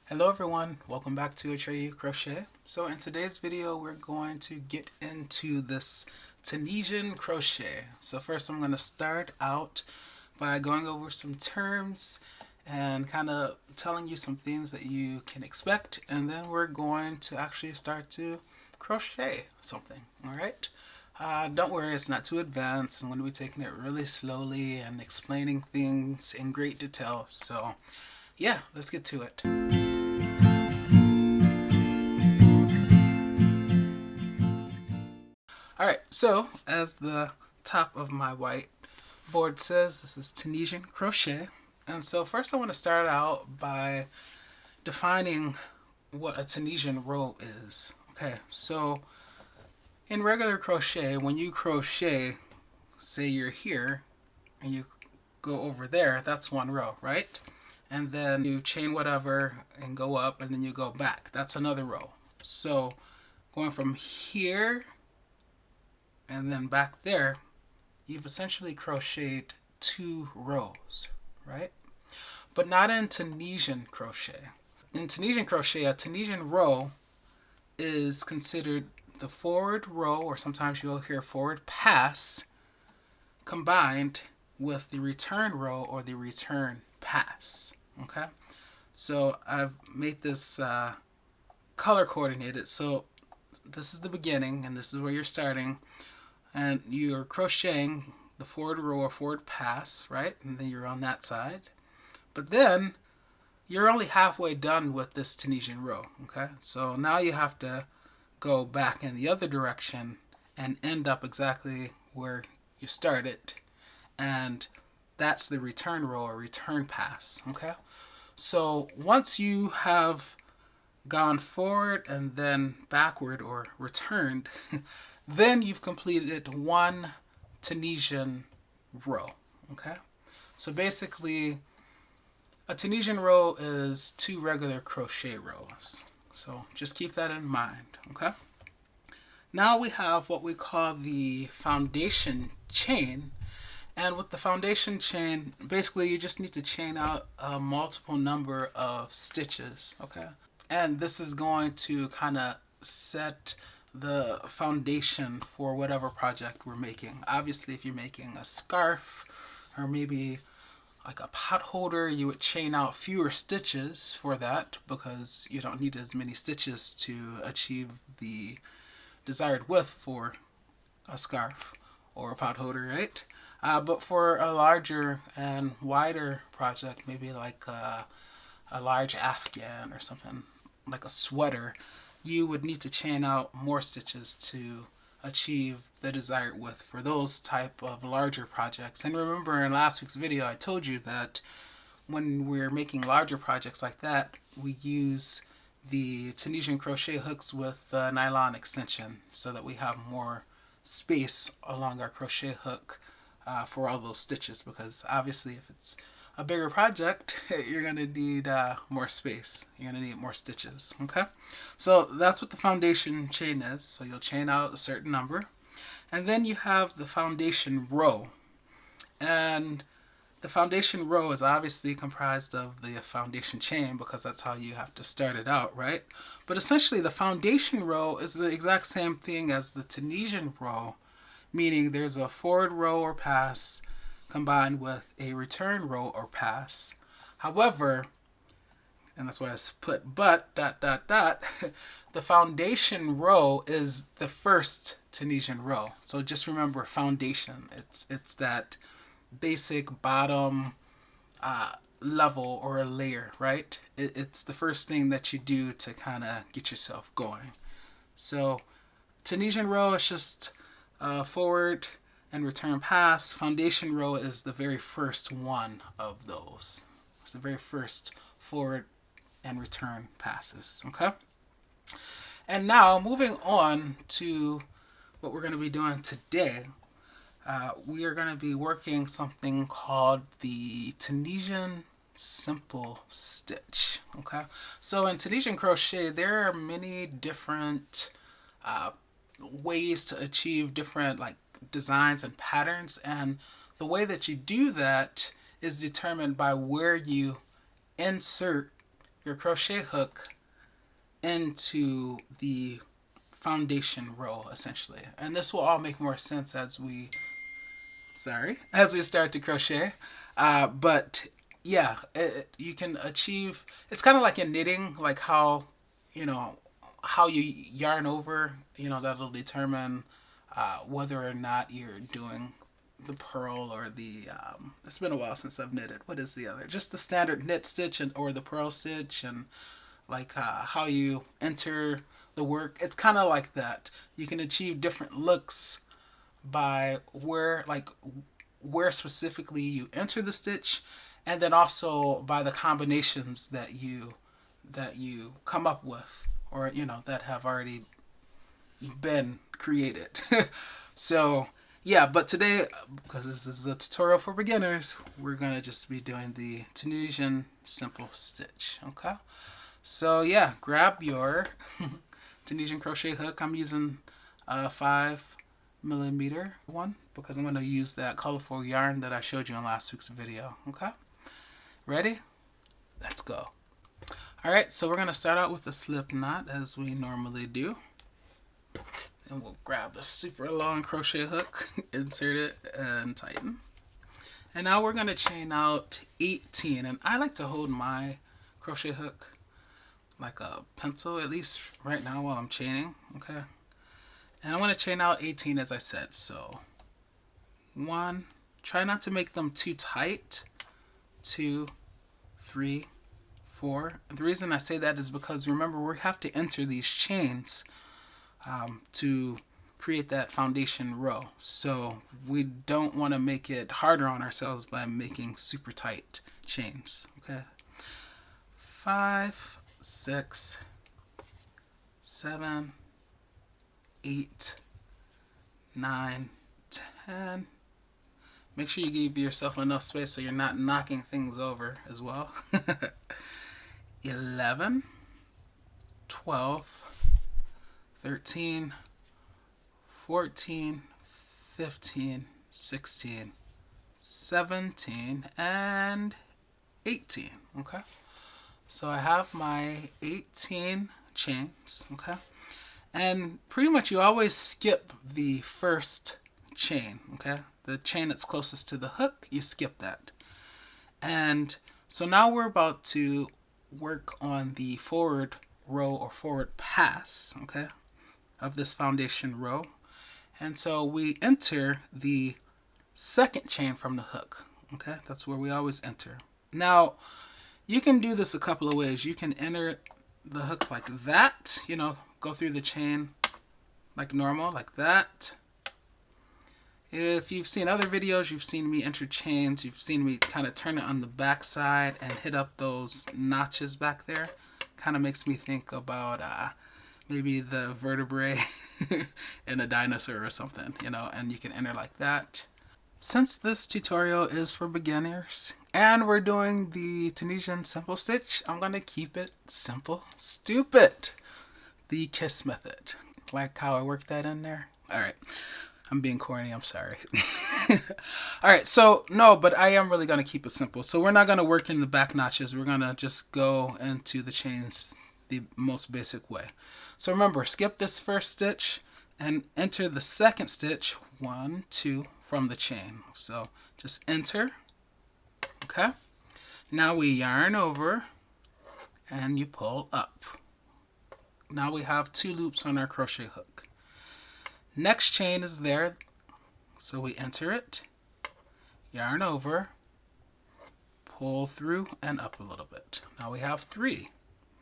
Hello everyone, welcome back to Atreyu Crochet. So in today's video we're going to get into this Tunisian crochet. So first I'm going to start out by going over some terms and kind of telling you some things that you can expect, and then we're going to actually start to crochet something. Alright? Don't worry, it's not too advanced. I'm going to be taking it really slowly and explaining things in great detail. So yeah, let's get to it. Alright, so as the top of my white board says, this is Tunisian Crochet. And so first I want to start out by defining what a Tunisian row is. Okay, so in regular crochet, when you crochet, say you're here and you go over there, that's one row, right? And then you chain whatever and go up, and then you go back. That's another row. So going from here and then back there, you've essentially crocheted 2 rows, right? But not in Tunisian crochet. In Tunisian crochet, a Tunisian row is considered the forward row, or sometimes you'll hear forward pass, combined with the return row or the return pass. Okay? So I've made this color coordinated. So this is the beginning and this is where you're starting. And you're crocheting the forward row or forward pass, right? And then you're on that side. But then you're only halfway done with this Tunisian row, okay? So now you have to go back in the other direction and end up exactly where you started. And that's the return row or return pass, okay? So once you have gone forward and then backward or returned, then you've completed one Tunisian row, okay? So basically, a Tunisian row is 2 regular crochet rows. So just keep that in mind, okay? Now we have what we call the foundation chain. And with the foundation chain, basically you just need to chain out a multiple number of stitches, okay? And this is going to kind of set the foundation for whatever project we're making. Obviously, if you're making a scarf or maybe like a pot holder, you would chain out fewer stitches for that because you don't need as many stitches to achieve the desired width for a scarf or a pot holder, right? But for a larger and wider project, maybe like a large afghan or something like a sweater, you would need to chain out more stitches to achieve the desired width for those type of larger projects. And remember, in last week's video I told you that when we're making larger projects like that, we use the Tunisian crochet hooks with nylon extension so that we have more space along our crochet hook for all those stitches, because obviously if it's a bigger project, you're going to need more space. You're going to need more stitches, okay? So that's what the foundation chain is. So you'll chain out a certain number. And then you have the foundation row. And the foundation row is obviously comprised of the foundation chain because that's how you have to start it out, right? But essentially the foundation row is the exact same thing as the Tunisian row, meaning there's a forward row or pass combined with a return row or pass. However, and that's why I put but ... the foundation row is the first Tunisian row. So just remember foundation. It's that basic bottom level or a layer, right? It's the first thing that you do to kind of get yourself going. So Tunisian row is just forward and return pass. Foundation row is the very first one of those. It's the very first forward and return passes, okay? And now moving on to what we're going to be doing today, we are going to be working something called the Tunisian Simple Stitch, okay? So in Tunisian crochet, there are many different ways to achieve different like designs and patterns, and the way that you do that is determined by where you insert your crochet hook into the foundation row essentially. And this will all make more sense as we start to crochet. But yeah, you can achieve, it's kind of like in knitting, like how, you know, how you yarn over, you know, that'll determine whether or not you're doing the purl or the, it's been a while since I've knitted. What is the other? Just the standard knit stitch or the purl stitch, and like how you enter the work. It's kind of like that. You can achieve different looks by where specifically you enter the stitch, and then also by the combinations that you come up with, or you know, that have already been created. So yeah, but today, because this is a tutorial for beginners, we're gonna just be doing the Tunisian Simple Stitch. Okay, so yeah, grab your Tunisian crochet hook. I'm using a 5mm one because I'm going to use that colorful yarn that I showed you in last week's video. Okay, ready? Let's go. Alright, so we're going to start out with a slip knot as we normally do. And we'll grab the super long crochet hook, insert it, and tighten. And now we're going to chain out 18. And I like to hold my crochet hook like a pencil, at least right now while I'm chaining. Okay. And I want to chain out 18 as I said. So 1, try not to make them too tight. 2, 3, 4. And the reason I say that is because remember, we have to enter these chains to create that foundation row. So we don't want to make it harder on ourselves by making super tight chains. Okay. 5, 6, 7, 8, 9, 10. Make sure you give yourself enough space so you're not knocking things over as well. 11, 12, 13, 14, 15, 16, 17, and 18. Okay. So I have my 18 chains. Okay. And pretty much you always skip the first chain. Okay. The chain that's closest to the hook, you skip that. And so now we're about to work on the forward row or forward pass, okay, of this foundation row. And so we enter the second chain from the hook, okay? That's where we always enter. Now, you can do this a couple of ways. You can enter the hook like that, you know, go through the chain like normal, like that. If you've seen other videos, you've seen me enter chains, you've seen me kind of turn it on the back side and hit up those notches back there. Kind of makes me think about maybe the vertebrae in a dinosaur or something, you know, and you can enter like that. Since this tutorial is for beginners and we're doing the Tunisian Simple Stitch, I'm going to keep it simple, stupid. The kiss method. Like how I worked that in there? Alright. I'm being corny, I'm sorry. Alright, so no, but I am really going to keep it simple. So we're not going to work in the back notches. We're going to just go into the chains the most basic way. So remember, skip this first stitch and enter the second stitch, 1, 2, from the chain. So just enter. Okay. Now we yarn over and you pull up. Now we have 2 loops on our crochet hook. Next chain is there, so we enter it, yarn over, pull through and up a little bit. Now we have 3.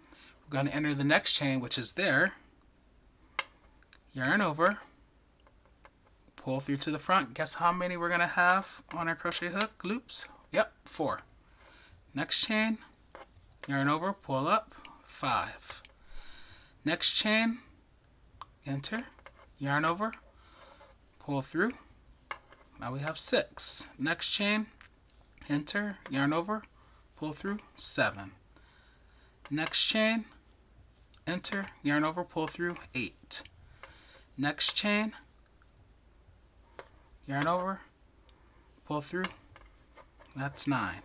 We're going to enter the next chain, which is there, yarn over, pull through to the front. Guess how many we're going to have on our crochet hook loops? Yep, 4. Next chain, yarn over, pull up, 5. Next chain, enter, yarn over, pull through. Now we have 6. Next chain, enter, yarn over, pull through, 7. Next chain, enter, yarn over, pull through, 8. Next chain, yarn over, pull through, that's 9.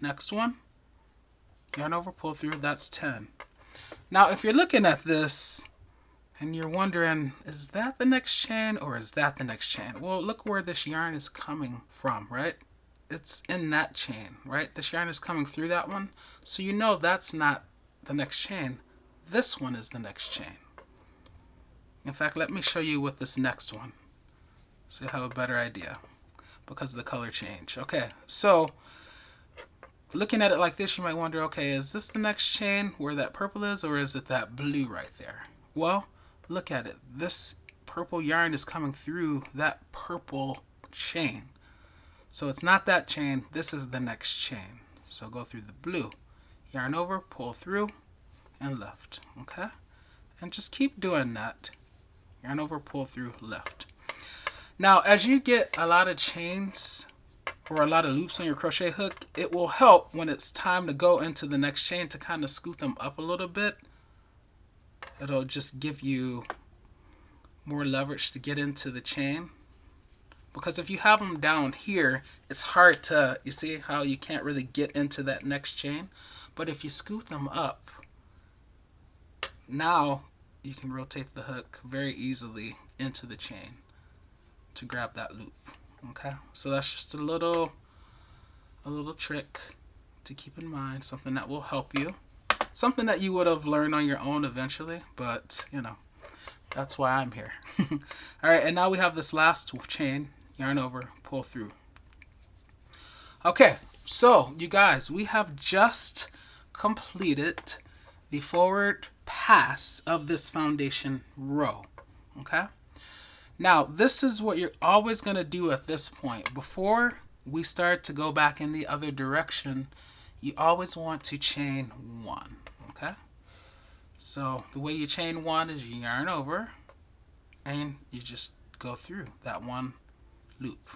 Next one, yarn over, pull through, that's 10. Now if you're looking at this and you're wondering, is that the next chain or is that the next chain? Well, look where this yarn is coming from, right? It's in that chain, right? This yarn is coming through that one, so you know that's not the next chain. This one is the next chain. In fact, let me show you with this next one so you have a better idea because of the color change. Okay, so looking at it like this, you might wonder, okay, is this the next chain where that purple is, or is it that blue right there? Well, look at it. This purple yarn is coming through that purple chain. So it's not that chain, this is the next chain. So go through the blue, yarn over, pull through, and lift, okay? And just keep doing that. Yarn over, pull through, lift. Now, as you get a lot of chains or a lot of loops on your crochet hook, it will help when it's time to go into the next chain to kind of scoot them up a little bit. It'll just give you more leverage to get into the chain. Because if you have them down here, it's hard to, you see how you can't really get into that next chain? But if you scoot them up, now you can rotate the hook very easily into the chain to grab that loop. Okay, so that's just a little trick to keep in mind, something that will help you, something that you would have learned on your own eventually, but you know, that's why I'm here. All right, and now we have this last chain, yarn over, pull through. Okay, so you guys, we have just completed the forward pass of this foundation row. Okay, now this is what you're always going to do at this point. Before we start to go back in the other direction, you always want to chain one. Okay, so the way you chain one is you yarn over and you just go through that one loop.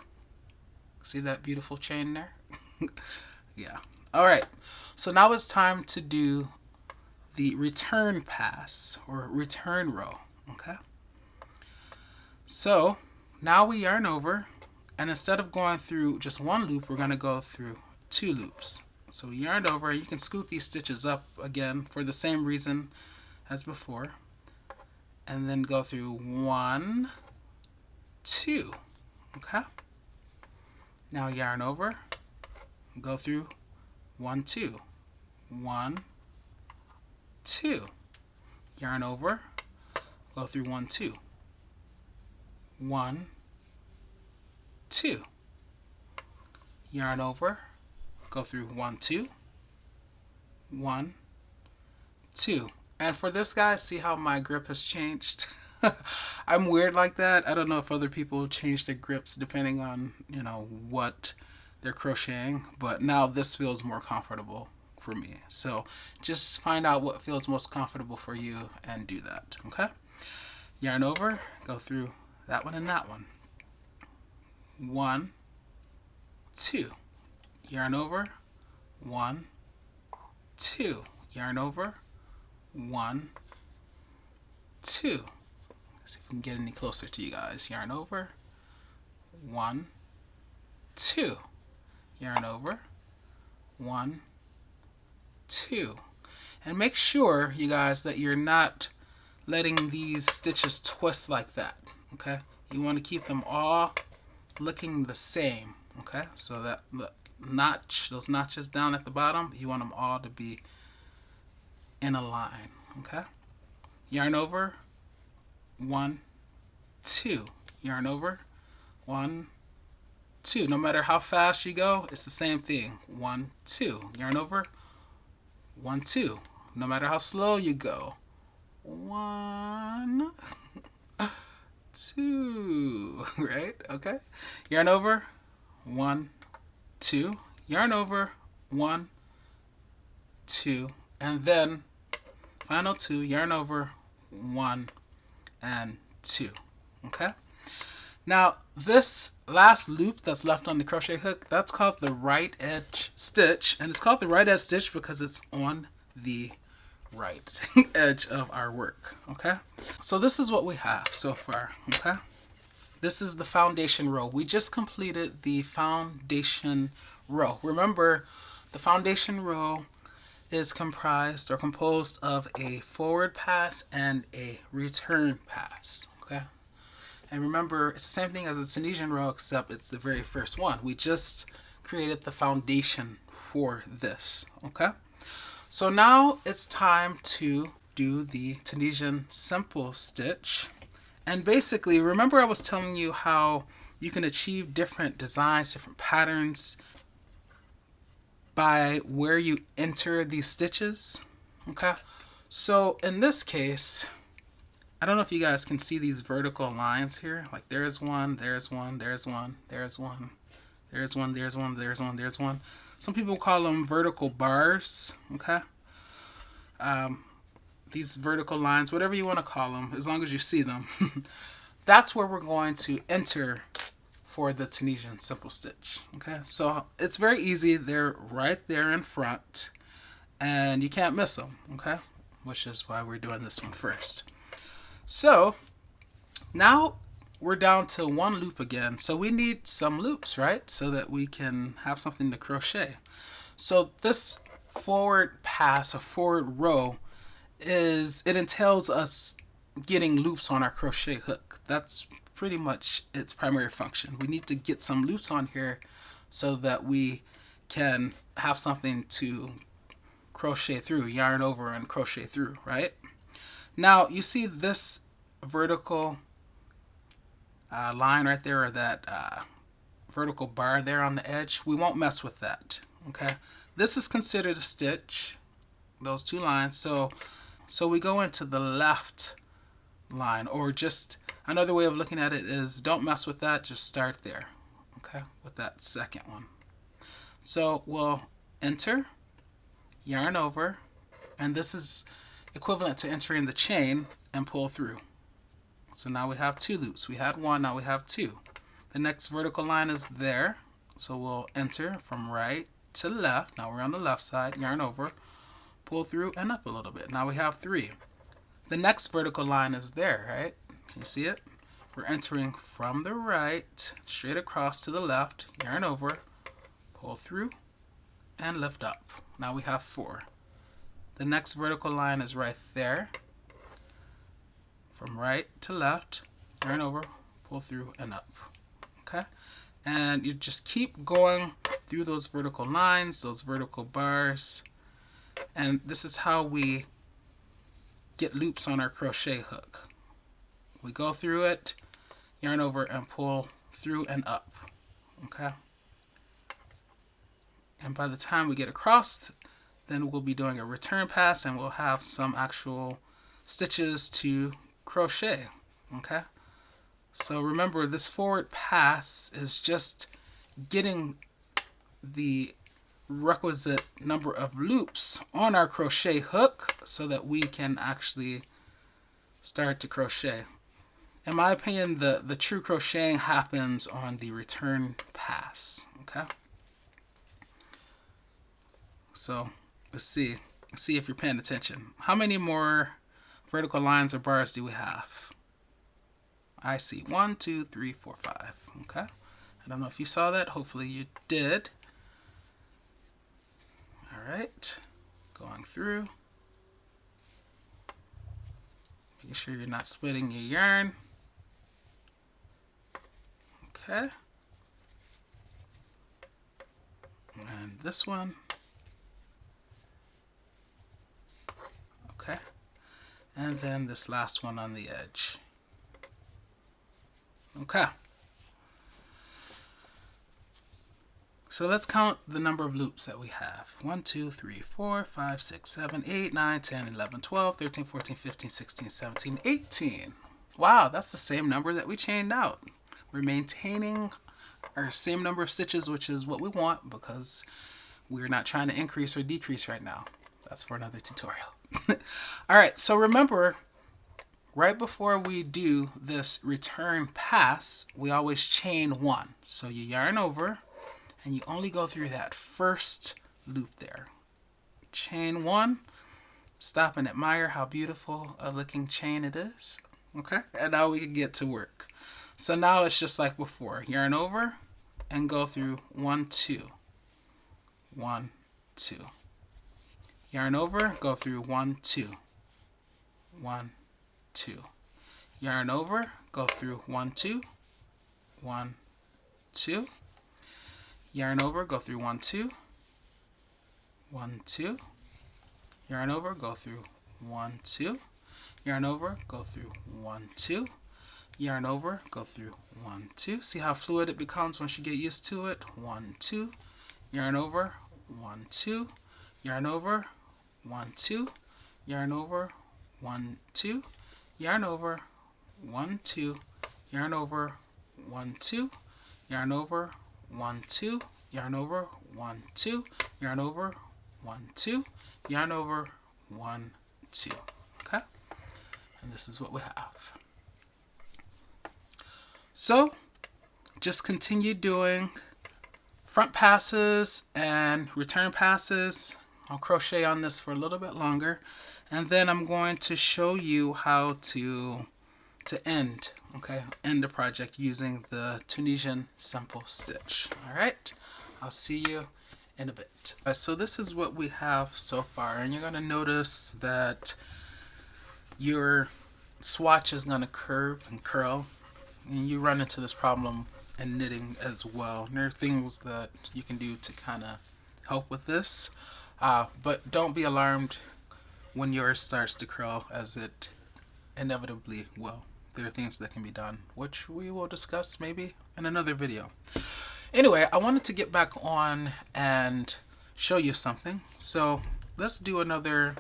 See that beautiful chain there? Yeah. All right, so now it's time to do the return pass or return row. Okay, so now we yarn over, and instead of going through just one loop, we're going to go through 2 loops. So we yarned over. You can scoot these stitches up again for the same reason as before, and then go through 1, 2. Okay, now yarn over, go through 1, 2, 1, 2, yarn over, go through 1, 2, 1, 2, yarn over, go through 1, 2, 1, 2. And for this, guys, see how my grip has changed? I'm weird like that. I don't know if other people change their grips depending on, you know, what they're crocheting, but now this feels more comfortable for me. So just find out what feels most comfortable for you and do that. Okay, yarn over, go through that one and that one. 1, 2, yarn over, 1, 2, yarn over, 1, 2. Let's see if we can get any closer to you guys. Yarn over, 1, 2, yarn over, 1, 2. And make sure, you guys, that you're not letting these stitches twist like that. Okay, you want to keep them all looking the same. Okay, so that the notch, those notches down at the bottom, you want them all to be in a line. Okay, yarn over, 1, 2, yarn over, 1, 2. No matter how fast you go, it's the same thing. 1, 2, yarn over, 1, 2. No matter how slow you go, 1, 2, right? Okay, yarn over, 1, 2, yarn over, 1, 2, and then final 2, yarn over, 1 and 2. Okay, now this last loop that's left on the crochet hook, that's called the right edge stitch, and it's called the right edge stitch because it's on the right edge of our work. Okay, so this is what we have so far. Okay, this is the foundation row. We just completed the foundation row. Remember, the foundation row is comprised or composed of a forward pass and a return pass. Okay, and remember, it's the same thing as a Tunisian row, except it's the very first one. We just created the foundation for this. Okay, so now it's time to do the Tunisian Simple Stitch. And basically, remember I was telling you how you can achieve different designs, different patterns by where you enter these stitches. Okay, so in this case, I don't know if you guys can see these vertical lines here. Like there's one, there's one, there's one, there's one, there's one, there's one, there's one, there's one. Some people call them vertical bars. Okay, these vertical lines, whatever you want to call them, as long as you see them, that's where we're going to enter for the Tunisian Simple Stitch. Okay, so it's very easy. They're right there in front, and you can't miss them. Okay, which is why we're doing this one first. So now we're down to one loop again. So we need some loops, right? So that we can have something to crochet. So this forward pass, a forward row, it entails us getting loops on our crochet hook. That's pretty much its primary function. We need to get some loops on here so that we can have something to crochet through, yarn over and crochet through, right? Now you see this vertical line right there, or that vertical bar there on the edge. We won't mess with that. Okay, this is considered a stitch, those two lines. So we go into the left line, or just another way of looking at it is don't mess with that, just start there. Okay, with that second one. So we'll enter, yarn over, and this is equivalent to entering the chain and pull through. So now we have two loops. We had one, now we have two. The next vertical line is there, so we'll enter from right to left. Now we're on the left side, yarn over, pull through and up a little bit. Now we have three. The next vertical line is there, right? Can you see it? We're entering from the right straight across to the left, yarn over, pull through and lift up. Now we have four. The next vertical line is right there. From right to left, yarn over, pull through and up. Okay? And you just keep going through those vertical lines, those vertical bars. And this is how we get loops on our crochet hook. We go through it, yarn over and pull through and up. Okay? And by the time we get across, then we'll be doing a return pass and we'll have some actual stitches to crochet. Okay, so remember, this forward pass is just getting the requisite number of loops on our crochet hook so that we can actually start to crochet. In my opinion, the true crocheting happens on the return pass. Okay, so let's see if you're paying attention. How many more vertical lines or bars do we have? I see 1, 2, 3, 4, 5. Okay, I don't know if you saw that. Hopefully you did. All right, going through, making sure you're not splitting your yarn. Okay, and this one. Okay, and then this last one on the edge. Okay, so let's count the number of loops that we have. 1, 2, 3, 4, 5, 6, 7, 8, 9, 10, 11, 12, 13, 14, 15, 16, 17, 18. Wow, that's the same number that we chained out. We're maintaining our same number of stitches, which is what we want because we're not trying to increase or decrease right now. That's for another tutorial. All right, so remember, right before we do this return pass, we always chain one. So you yarn over and you only go through that first loop there. Chain one, stop and admire how beautiful a looking chain it is. Okay, and now we can get to work. So now it's just like before, yarn over and go through 1, 2, 1, 2. yarn over, go through 1, 2, 1, 2, yarn over, go through 1, 2, 1, 2, yarn over, go through 1, 2, 1, 2, yarn over, go through 1, 2, yarn over, go through 1, 2, yarn over, go through 1, 2. See how fluid it becomes once you get used to it? 1, 2, yarn over, 1, 2, yarn over, 1, 2, yarn over, 1, 2, yarn over, 1, 2, yarn over, 1, 2, yarn over, 1, 2, yarn over, 1, 2, yarn over, 1, 2, yarn over, 1, 2. Okay? And this is what we have. So just continue doing front passes and return passes. I'll crochet on this for a little bit longer, and then I'm going to show you how to end the project using the Tunisian Simple Stitch. Alright, I'll see you in a bit. So this is what we have so far, and you're going to notice that your swatch is going to curve and curl, and you run into this problem in knitting as well. And there are things that you can do to kind of help with this, but don't be alarmed when yours starts to curl, as it inevitably will. There are things that can be done, which we will discuss maybe in another video. Anyway, I wanted to get back on and show you something. So let's do another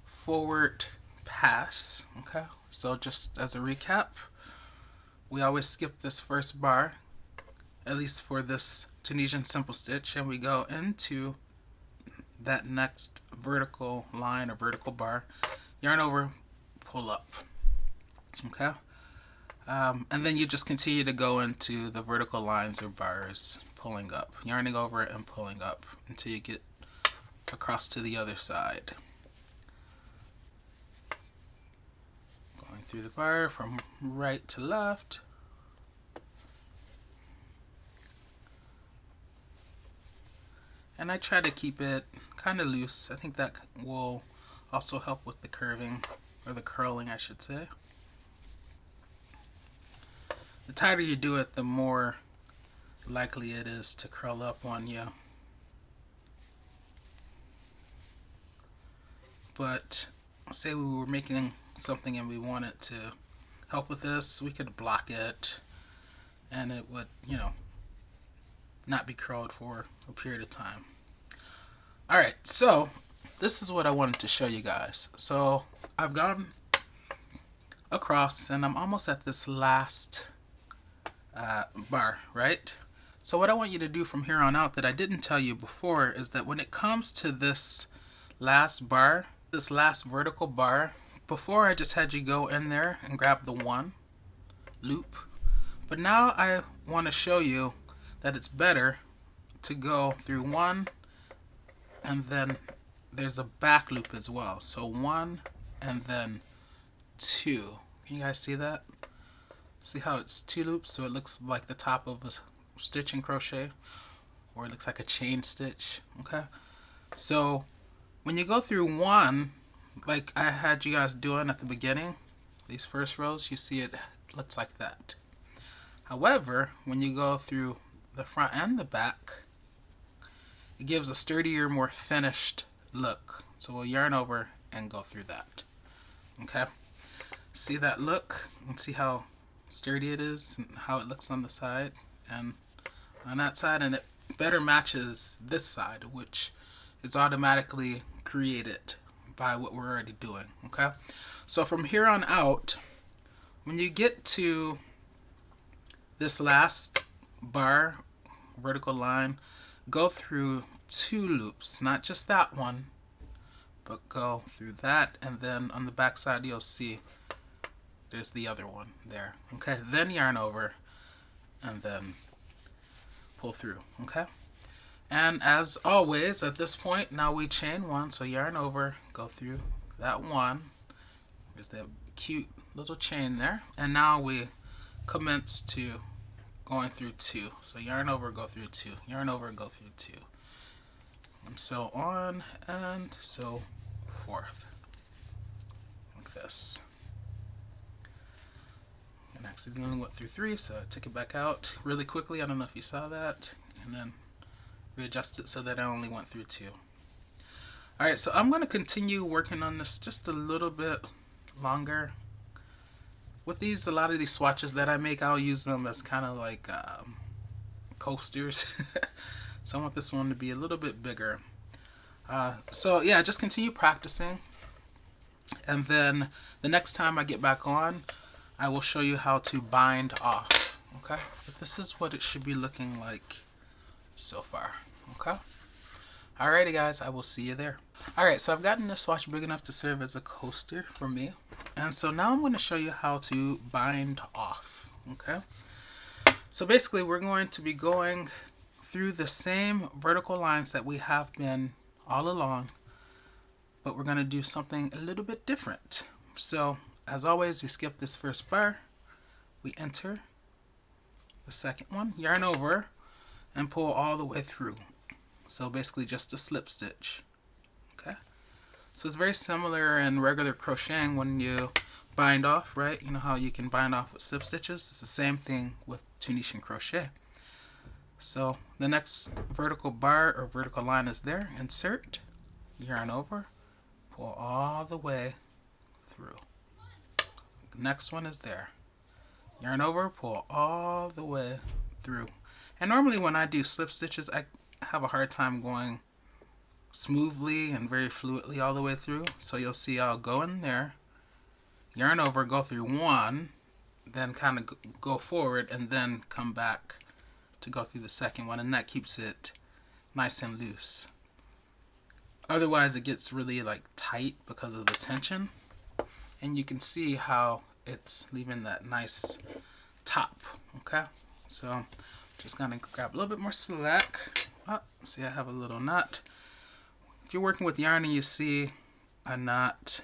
forward pass. Okay, so just as a recap, we always skip this first bar, at least for this Tunisian Simple Stitch, and we go into that next vertical line or vertical bar, yarn over, pull up. Okay, and then you just continue to go into the vertical lines or bars, pulling up, yarning over it and pulling up until you get across to the other side. Going through the bar from right to left. And I try to keep it kind of loose. I think that will also help with the curving, or the curling I should say. The tighter you do it, the more likely it is to curl up on you. But say we were making something and we wanted to help with this, we could block it and it would, not be curled for a period of time. Alright, so this is what I wanted to show you guys. So I've gone across and I'm almost at this last bar, right? So what I want you to do from here on out that I didn't tell you before is that when it comes to this last bar, this last vertical bar, before I just had you go in there and grab the one loop, but now I want to show you that it's better to go through one and then there's a back loop as well. So one and then two. Can you guys see that? See how it's two loops, so it looks like the top of a stitch in crochet, or it looks like a chain stitch. Okay, so when you go through one, like I had you guys doing at the beginning, these first rows, you see it looks like that. However, when you go through the front and the back, it gives a sturdier, more finished look. So we'll yarn over and go through that. Okay, see that look and see how sturdy it is and how it looks on the side and on that side, and it better matches this side, which is automatically created by what we're already doing. Okay, so from here on out, when you get to this last bar, vertical line, go through two loops, not just that one, but go through that, and then on the back side you'll see there's the other one there. Okay, then yarn over and then pull through. Okay, and as always at this point, now we chain one, so yarn over, go through that one, there's that cute little chain there, and now we commence to going through two. So yarn over, go through two, yarn over, go through two. and so on and so forth, like this. And accidentally went through 3, so I took it back out really quickly. I don't know if you saw that, and then readjust it so that I only went through 2. Alright, so I'm going to continue working on this just a little bit longer. With these, a lot of these swatches that I make, I'll use them as kind of like coasters. So I want this one to be a little bit bigger. So yeah, just continue practicing. And then the next time I get back on, I will show you how to bind off. Okay? But this is what it should be looking like so far. Okay? Alrighty guys, I will see you there. Alright, so I've gotten this swatch big enough to serve as a coaster for me. And so now I'm going to show you how to bind off. Okay? So basically we're going to be going through the same vertical lines that we have been all along, but we're going to do something a little bit different. So as always, we skip this first bar, we enter the second one, yarn over, and pull all the way through. So basically just a slip stitch. Okay, so it's very similar in regular crocheting when you bind off, right? You know how you can bind off with slip stitches? It's the same thing with Tunisian crochet. So the next vertical bar or vertical line is there. Insert, yarn over, pull all the way through. Next one is there. Yarn over, pull all the way through. And normally when I do slip stitches, I have a hard time going smoothly and very fluidly all the way through. So you'll see I'll go in there, yarn over, go through one, then kind of go forward and then come back to go through the second one, and that keeps it nice and loose. Otherwise it gets really like tight because of the tension, and you can see how it's leaving that nice top. Okay, so just gonna grab a little bit more slack. Oh, see I have a little knot. If you're working with yarn and you see a knot,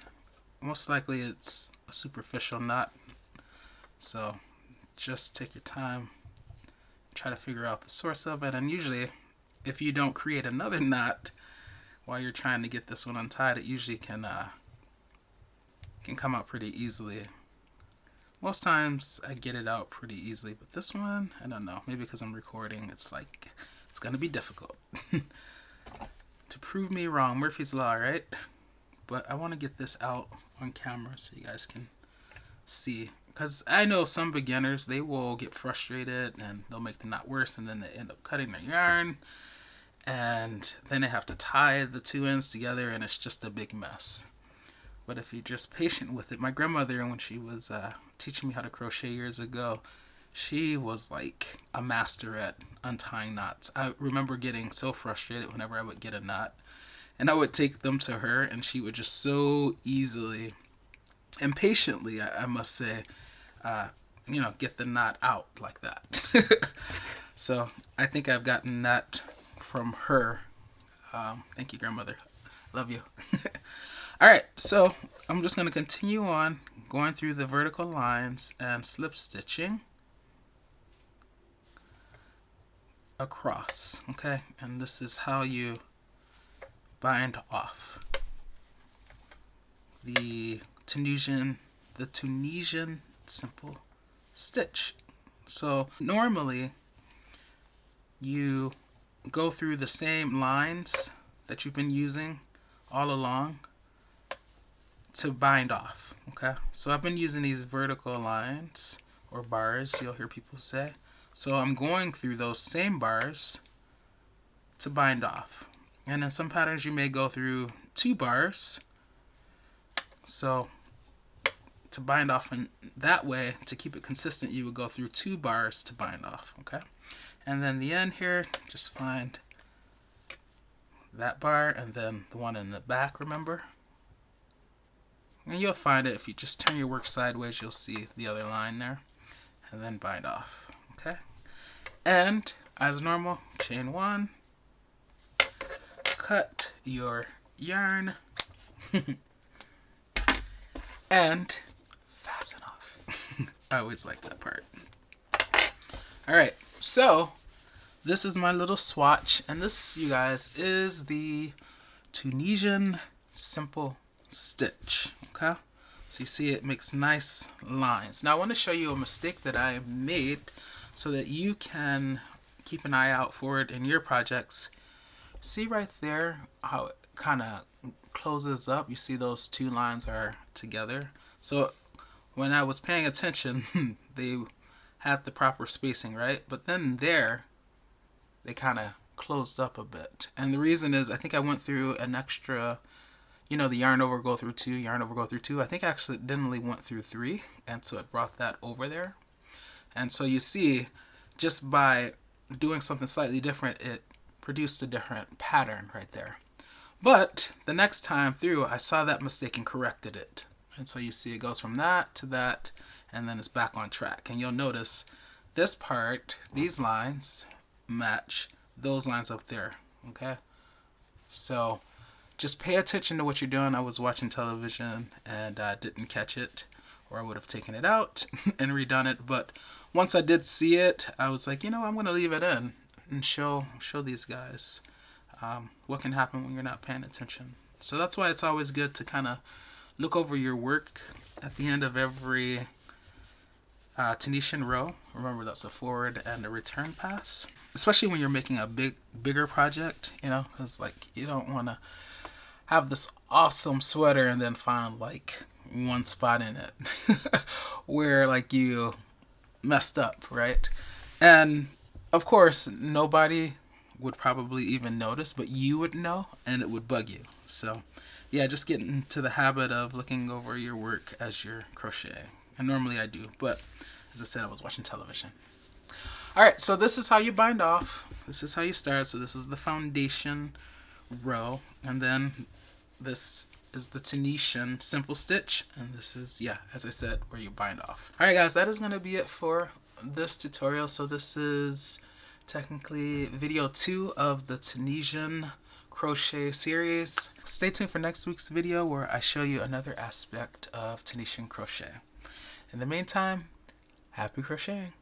most likely it's a superficial knot, so just take your time, try to figure out the source of it. And usually if you don't create another knot while you're trying to get this one untied, it usually can come out pretty easily. Most times I get it out pretty easily, but this one, I don't know, maybe because I'm recording, it's like it's gonna be difficult. To prove me wrong, Murphy's Law, right? But I want to get this out on camera so you guys can see, because I know some beginners, they will get frustrated and they'll make the knot worse, and then they end up cutting their yarn, and then they have to tie the two ends together, and it's just a big mess. But if you're just patient with it, my grandmother, when she was teaching me how to crochet years ago, she was like a master at untying knots. I remember getting so frustrated whenever I would get a knot, and I would take them to her, and she would just so easily and patiently, I must say, you know, get the knot out like that. So I think I've gotten that from her. Thank you, grandmother. Love you. Alright, so I'm just going to continue on going through the vertical lines and slip stitching across. Okay, and this is how you bind off the Tunisian Simple Stitch. So normally you go through the same lines that you've been using all along to bind off. Okay, so I've been using these vertical lines or bars, you'll hear people say. So I'm going through those same bars to bind off. And in some patterns you may go through 2 bars. So to bind off in that way, to keep it consistent, you would go through 2 bars to bind off. Okay, and then the end here, just find that bar and then the one in the back, remember? And you'll find it if you just turn your work sideways, you'll see the other line there, and then bind off. Okay, and as normal, chain 1, cut your yarn, and fasten off. I always like that part. Alright, so this is my little swatch, and this, you guys, is the Tunisian Simple Stitch. Okay, so you see it makes nice lines. Now I want to show you a mistake that I made so that you can keep an eye out for it in your projects. See right there how it kind of closes up? You see those two lines are together. So when I was paying attention, they had the proper spacing, right? But then there, they kind of closed up a bit. And the reason is I think I went through an extra, you know, the yarn over, go through two, yarn over, go through two. I think I accidentally went through three, and so it brought that over there. And so you see, just by doing something slightly different, it produced a different pattern right there. But the next time through, I saw that mistake and corrected it. And so you see it goes from that to that, and then it's back on track. And you'll notice this part, these lines, match those lines up there. Okay? So just pay attention to what you're doing. I was watching television and I didn't catch it, or I would have taken it out and redone it. But once I did see it, I was like, you know, I'm going to leave it in and show these guys what can happen when you're not paying attention. So that's why it's always good to kind of look over your work at the end of every Tunisian row. Remember, that's a forward and a return pass, especially when you're making a bigger project, you know, because like you don't want to have this awesome sweater and then find like one spot in it where like you messed up, right? And of course nobody would probably even notice, but you would know, and it would bug you. So yeah, just get into the habit of looking over your work as you're crocheting. And normally I do, but as I said, I was watching television. Alright, so this is how you bind off. This is how you start. So this is the foundation row, and then this is the Tunisian Simple Stitch, and this is, yeah, as I said, where you bind off. Alright guys, that is going to be it for this tutorial. So this is technically video 2 of the Tunisian Crochet series. Stay tuned for next week's video where I show you another aspect of Tunisian crochet. In the meantime, happy crocheting!